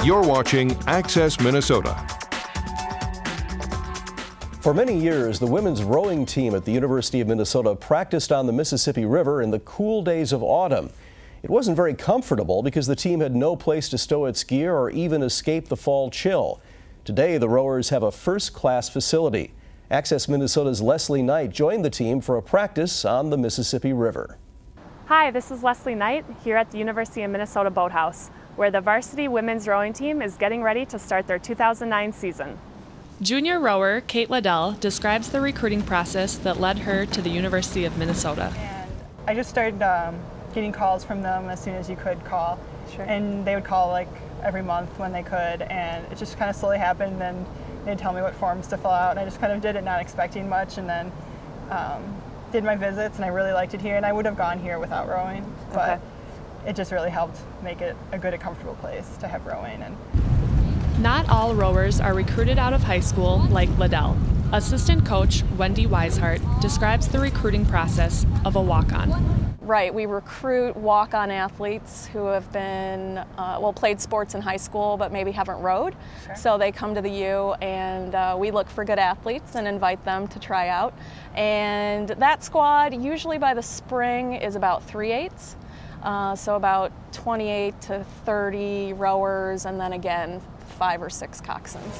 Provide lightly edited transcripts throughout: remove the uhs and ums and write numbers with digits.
You're watching Access Minnesota. For many years, the women's rowing team at the University of Minnesota practiced on the Mississippi River in the cool days of autumn. It wasn't very comfortable because the team had no place to stow its gear or even escape the fall chill. Today, the rowers have a first-class facility. Access Minnesota's Leslie Knight joined the team for a practice on the Mississippi River. Hi, this is Leslie Knight here at the University of Minnesota Boathouse, where the varsity women's rowing team is getting ready to start their 2009 season. Junior rower Kate Liddell describes the recruiting process that led her to the University of Minnesota. And I just started getting calls from them as soon as you could call. Sure. And they would call like every month when they could, and it just kind of slowly happened, and they'd tell me what forms to fill out, and I just kind of did it not expecting much, and then did my visits, and I really liked it here, and I would have gone here without rowing, but it just really helped make it a good and comfortable place to have rowing. And not all rowers are recruited out of high school like Liddell. Assistant coach Wendy Weishart describes the recruiting process of a walk-on. Right, we recruit walk-on athletes who have been, played sports in high school but maybe haven't rowed. Sure. So they come to the U, and we look for good athletes and invite them to try out. And that squad, usually by the spring, is about 3/8. So about 28 to 30 rowers, and then again 5 or 6 coxswains.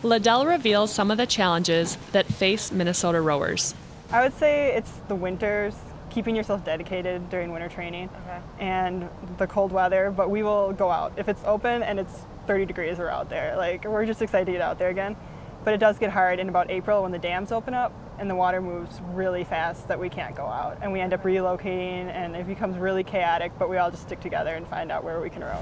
Liddell reveals some of the challenges that face Minnesota rowers. I would say it's the winters, keeping yourself dedicated during winter training, and the cold weather, but we will go out. If it's open and it's 30 degrees, we're out there. Like, we're just excited to get out there again. But it does get hard in about April when the dams open up and the water moves really fast that we can't go out. And we end up relocating, and it becomes really chaotic, but we all just stick together and find out where we can row.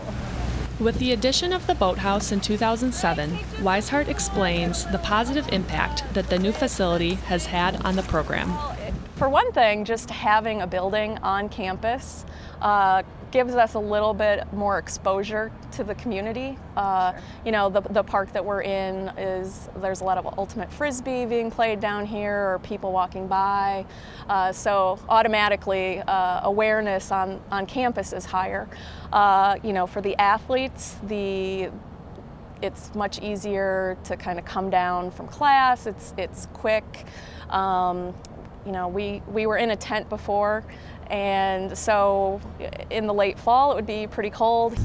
With the addition of the boathouse in 2007, Weishart explains the positive impact that the new facility has had on the program. For one thing, just having a building on campus gives us a little bit more exposure to the community. You know, the park that we're in there's a lot of ultimate frisbee being played down here, or people walking by. So automatically awareness on campus is higher. You know, for the athletes, it's much easier to kind of come down from class. It's quick. You know, we were in a tent before, and so in the late fall it would be pretty cold.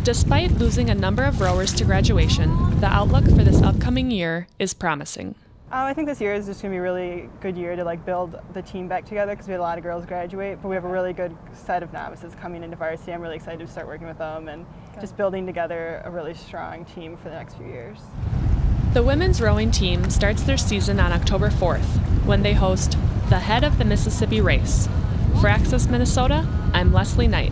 Despite losing a number of rowers to graduation, the outlook for this upcoming year is promising. I think this year is just going to be a really good year to build the team back together, because we had a lot of girls graduate, but we have a really good set of novices coming into varsity. I'm really excited to start working with them and just building together a really strong team for the next few years. The women's rowing team starts their season on October 4th, when they host the Head of the Mississippi Race. For Access Minnesota, I'm Leslie Knight.